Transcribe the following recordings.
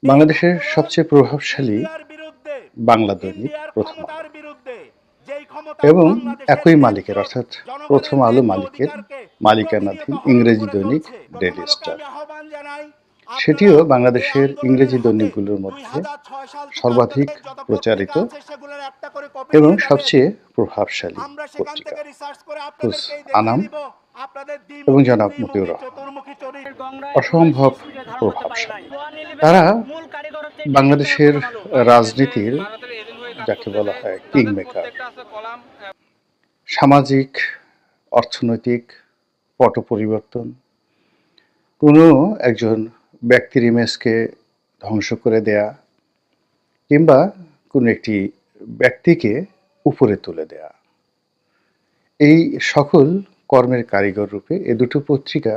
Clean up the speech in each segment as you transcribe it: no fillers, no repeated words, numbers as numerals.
বাংলাদেশের সবচেয়ে প্রভাবশালী বাংলা দৈনিক প্রথম আলো এবং একই মালিকের অর্থাৎ প্রথম আলো মালিকের মালিকানাধীন ইংরেজি দৈনিক ডেইলি স্টার, সেটিও বাংলাদেশের ইংরেজি দৈনিকগুলোর মধ্যে সর্বাধিক প্রচারিত এবং সবচেয়ে প্রভাবশালী পত্রিকা। হুস আনাম এবং জনাব মতিউর রহমান অসম্ভব প্রভাবশালী। তারা বাংলাদেশের রাজনীতির যাকে বলা হয় কিং মেকার, সামাজিক অর্থনৈতিক পট পরিবর্তন, কোনো একজন ব্যক্তির ইমেজকে ধ্বংস করে দেয়া কিংবা কোনো একটি ব্যক্তিকে উপরে তুলে দেয়া, এই সকল কর্মের কারিগর রূপে এ দুটো পত্রিকা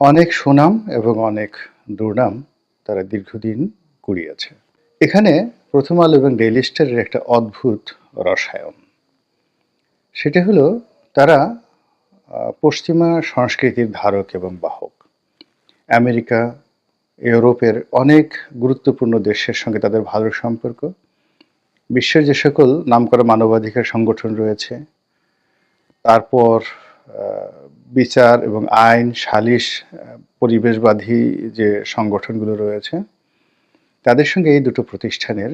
অনেক সুনাম এবং অনেক দুর্নাম তারা দীর্ঘদিন কুড়িয়েছে। এখানে প্রথম আলো এবং ডেইলি স্টারের একটা অদ্ভুত রসায়ন, সেটা হলো তারা পশ্চিমা সংস্কৃতির ধারক এবং বাহক। আমেরিকা, ইউরোপের অনেক গুরুত্বপূর্ণ দেশের সঙ্গে তাদের ভালো সম্পর্ক। বিশ্বের যে সকল নামকরা মানবাধিকার সংগঠন রয়েছে, তারপর বিচার এবং আইন সালিশ পরিবেশবাদী যে সংগঠনগুলো রয়েছে, তাদের সঙ্গে এই দুটো প্রতিষ্ঠানের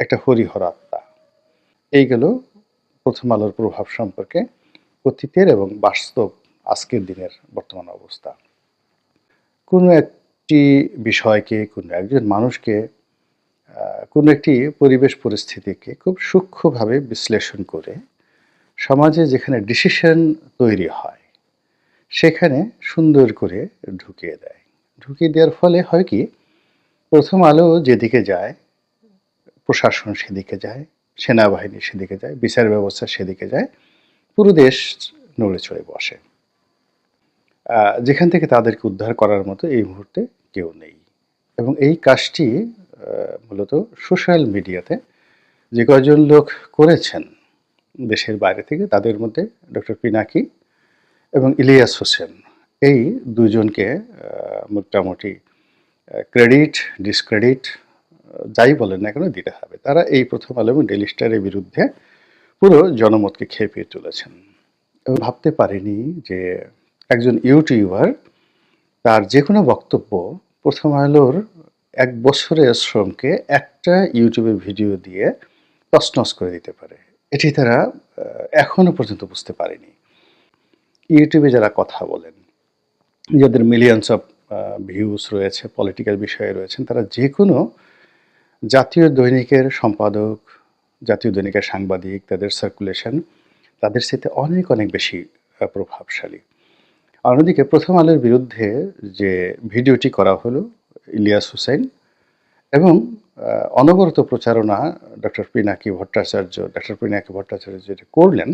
একটা হরিহরাত্মা। এইগুলো প্রথম আলোর প্রভাব সম্পর্কে অতীতের এবং বাস্তব আজকের দিনের বর্তমান অবস্থা। কোনো একটি বিষয়কে, কোনো একজন মানুষকে, কোনো একটি পরিবেশ পরিস্থিতিকে খুব সূক্ষ্মভাবে বিশ্লেষণ করে সমাজে যেখানে ডিসিশন তৈরি হয় সেখানে সুন্দর করে ঢুকিয়ে দেয়। ঢুকিয়ে দেওয়ার ফলে হয় কি, প্রথম আলো যেদিকে যায়, প্রশাসন সেদিকে যায়, সেনাবাহিনী সেদিকে যায়, বিচার ব্যবস্থা সেদিকে যায়, পুরো দেশ নড়ে চড়ে বসে। যেখান থেকে তাদেরকে উদ্ধার করার মতো এই মুহূর্তে কেউ নেই। এবং এই কাজটি মূলত সোশ্যাল মিডিয়াতে যে কয়জন লোক করেছেন দেশের বাইরে থেকে, তাদের মধ্যে ডক্টর পিনাকি এবং ইলিয়াস হোসেন, এই দুজনকে মোটামুটি ক্রেডিট ডিসক্রেডিট যাই বলেন না কেন দিতে হবে। তারা এই প্রথম আলো এবং ডেইলি স্টারের বিরুদ্ধে পুরো জনমতকে খেপিয়ে তুলেছেন। এবং ভাবতে পারিনি যে একজন ইউটিউবার তার যে কোনো বক্তব্য প্রথম আলোর 1 বছরের শ্রমকে একটা ইউটিউবের ভিডিও দিয়ে তছনছ করে দিতে পারে। এটি তারা এখনো পর্যন্ত বুঝতে পারেনি। ইউটিউবে যারা কথা বলেন, যাদের মিলিয়নস অফ ভিউজ রয়েছে, পলিটিক্যাল বিষয়ে রয়েছেন, তারা যে কোনো জাতীয় দৈনিকের সম্পাদক, জাতীয় দৈনিকের সাংবাদিক, তাদের সার্কুলেশন তাদের সাথে অনেক অনেক বেশি প্রভাবশালী। অন্যদিকে প্রথম আলোর বিরুদ্ধে যে ভিডিওটি করা হলো ইলিয়াস হোসেন এবং অনবরত প্রচারণা ডক্টর পিনাকি ভট্টাচার্য যেটা করলেন,